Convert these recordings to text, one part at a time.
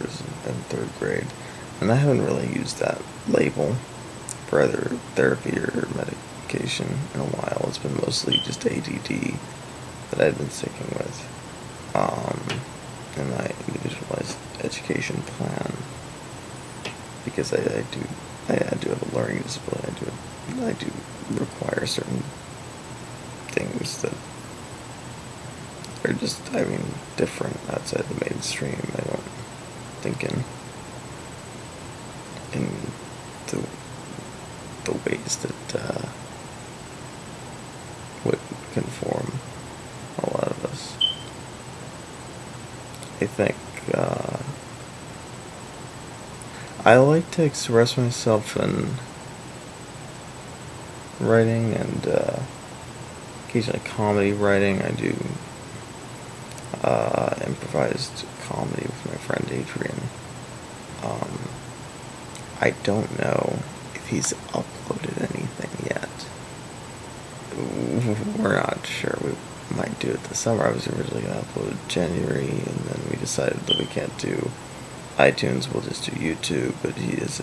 in third grade, and I haven't really used that label for either therapy or medication in a while. It's been mostly just ADD that I've been sticking with. In my individualized education plan, because I do have a learning disability. I do require certain things that are just, different outside the mainstream. I don't think in the ways that would conform a lot of us. I think I like to express myself in writing and occasionally comedy writing. I do improvised comedy with my friend Adrian. I don't know if he's uploaded anything yet. We're not sure. We might do it this summer. I was originally going to upload in January, and then we decided that we can't do iTunes. We'll just do YouTube. But he has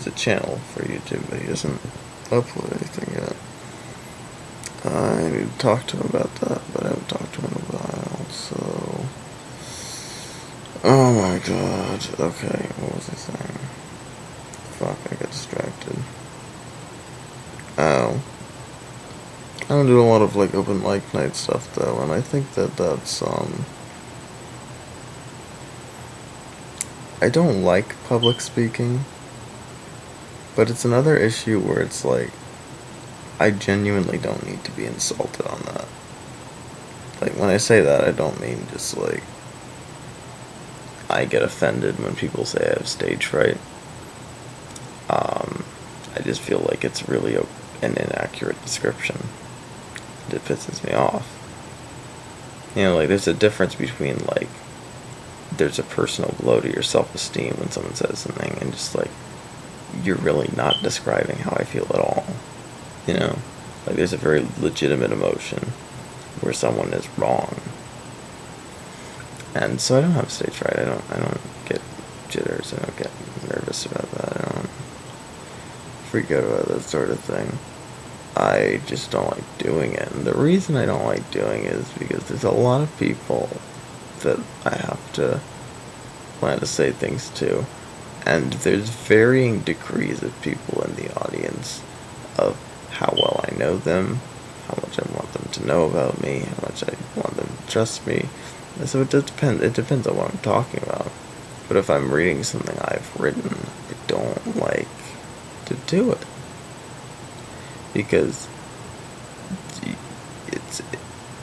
a channel for YouTube, but he doesn't upload anything yet. I need to talk to him about that, but I haven't talked to him in a while. So, oh my god. Okay, what was I saying? Fuck, I got distracted. Oh. I don't do a lot of open mic night stuff though, and I think that's I don't like public speaking, but it's another issue where it's I genuinely don't need to be insulted on that. When I say that, I don't mean just I get offended when people say I have stage fright. I just feel like it's really an inaccurate description. It pisses me off. There's a difference between, there's a personal blow to your self-esteem when someone says something, and just, you're really not describing how I feel at all. There's a very legitimate emotion where someone is wrong. And so I don't have stage fright. I don't get jitters. I don't get nervous about that. I don't freak out about that sort of thing. I just don't like doing it. And the reason I don't like doing it is because there's a lot of people that I have to plan to say things to. And there's varying degrees of people in the audience of how well I know them, how much I want them to know about me, how much I want them to trust me. And so it depends on what I'm talking about. But if I'm reading something I've written, I don't like to do it. Because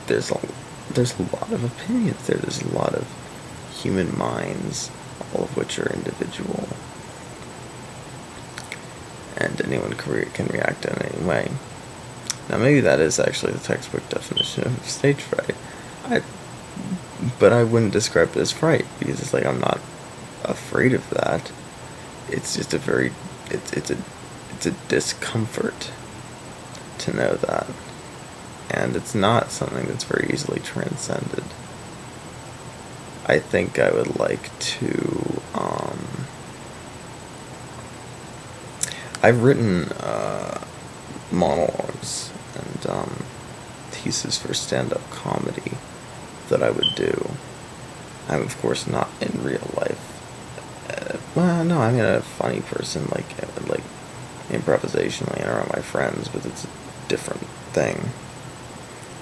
there's a lot of opinions there. There's a lot of human minds, all of which are individual. And anyone can react in any way. Now maybe that is actually the textbook definition of stage fright. But I wouldn't describe it as fright, because it's I'm not afraid of that. It's just it's a discomfort to know that. And it's not something that's very easily transcended. I think I would like to, I've written monologues and pieces for stand-up comedy that I would do. I'm of course not in real life. Well, no, I'm a funny person, like improvisationally and around my friends, but it's a different thing.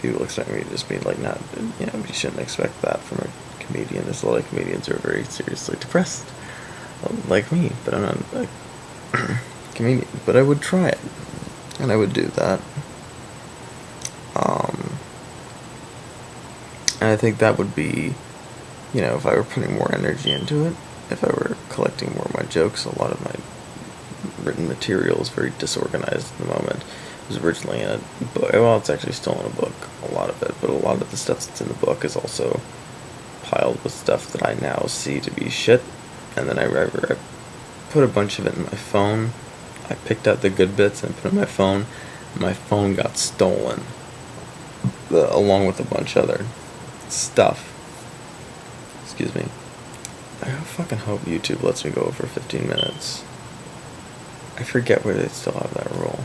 People expect me to just be not, you shouldn't expect that from a comedian. There's a lot of comedians who are very seriously depressed, like me, but I'm not a comedian. But I would try it, and I would do that. And I think that would be, if I were putting more energy into it, if I were collecting more of my jokes. A lot of my written material is very disorganized at the moment. It was originally in a book. Well, it's actually still in a book, a lot of it, but a lot of the stuff that's in the book is also piled with stuff that I now see to be shit. And then I put a bunch of it in my phone. I picked out the good bits and put it in my phone. And my phone got stolen, along with a bunch of other stuff. Excuse me. I fucking hope YouTube lets me go over 15 minutes. I forget where they still have that rule.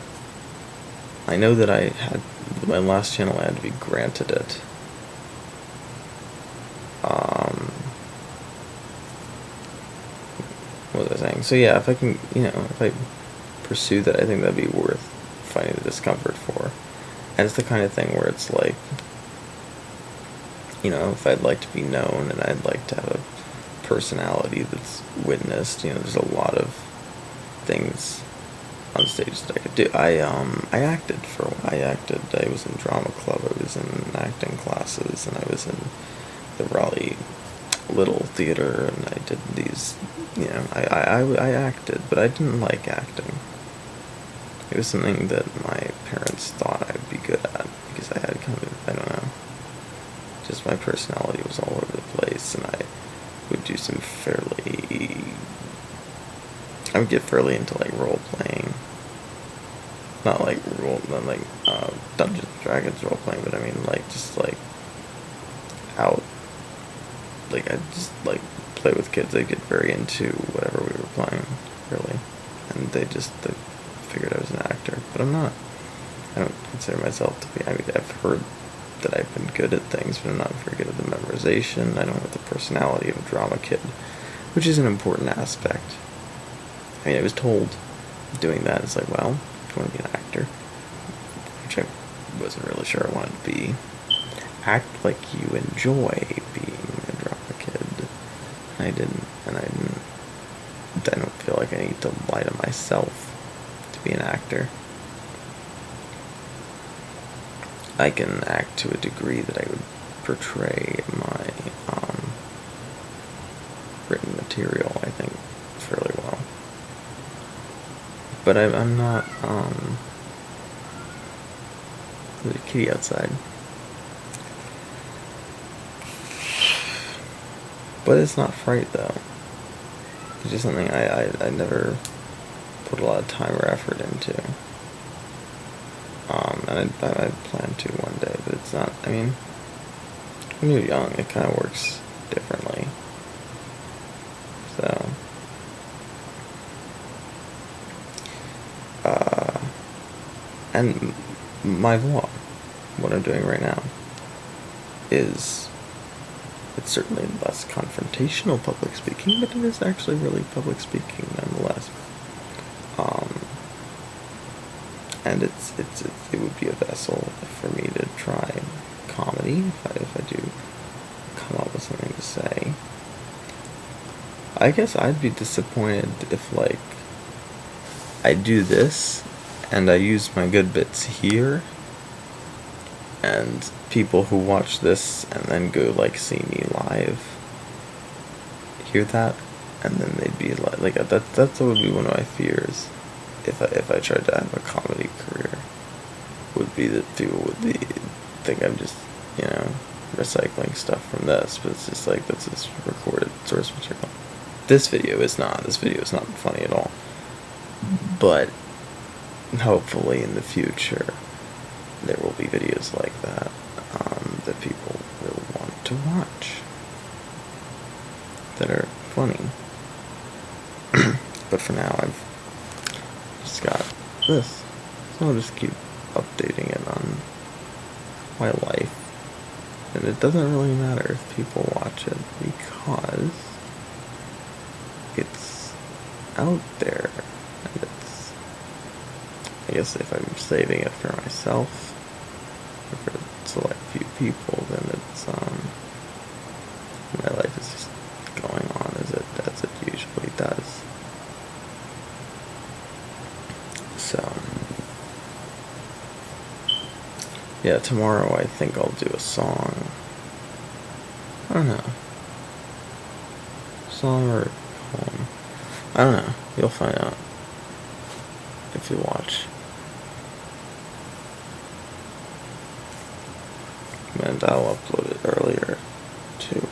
I know that I had, my last channel I had to be granted it. What was I saying? So yeah, if I can, if I pursue that, I think that'd be worth fighting the discomfort for. And it's the kind of thing where it's like, if I'd like to be known and I'd like to have a personality that's witnessed, there's a lot of things on stage that I could do. I acted for a while. I was in drama club, I was in acting classes, and I was in the Raleigh Little Theater, and I did these, I acted, but I didn't like acting. It was something that my parents thought I'd be good at, because I had kind of, I don't know, just my personality was all over the place, and I would do some I would get fairly into like role playing. Not like Dungeons and Dragons role playing, but I mean just out. I just play with kids. They get very into whatever we were playing, really, and they figured I was an actor, but I'm not. I don't consider myself to be. I mean, I've heard that I've been good at things, but I'm not very good at the memorization. I don't have the personality of a drama kid, which is an important aspect. I mean, I was told doing that, it's like, well, if you want to be an actor, which I wasn't really sure I wanted to be, act like you enjoy being a drama kid. And I didn't. I don't feel like I need to lie to myself to be an actor. I can act to a degree that I would portray my written material, I think, fairly well. But I'm not, there's a kitty outside. But it's not fright, though. It's just something I never put a lot of time or effort into. And I plan to one day, but it's not, I mean, when you're young, it kind of works differently. So, and my vlog, what I'm doing right now, it's certainly less confrontational public speaking, but it is actually really public speaking nonetheless. And it would be a vessel for me to try comedy if I do come up with something to say. I guess I'd be disappointed if I do this and I use my good bits here, and people who watch this and then go see me live hear that, and then they'd be that's what would be one of my fears if I tried to have a comedy career, would be that people would think I'm just recycling stuff from this, but it's just that's just recorded source material. This video is not funny at all, but hopefully in the future there will be videos like that that people will want to watch, that are funny. But for now, I've just got this, so I'll just keep updating it on my life, and it doesn't really matter if people watch it, because it's out there, and it's, I guess if I'm saving it for myself, or for a select few people, then it's, my life is just going on as it usually does. So, yeah, tomorrow I think I'll do a song. I don't know. Song or poem. I don't know. You'll find out if you watch. And I'll upload it earlier too.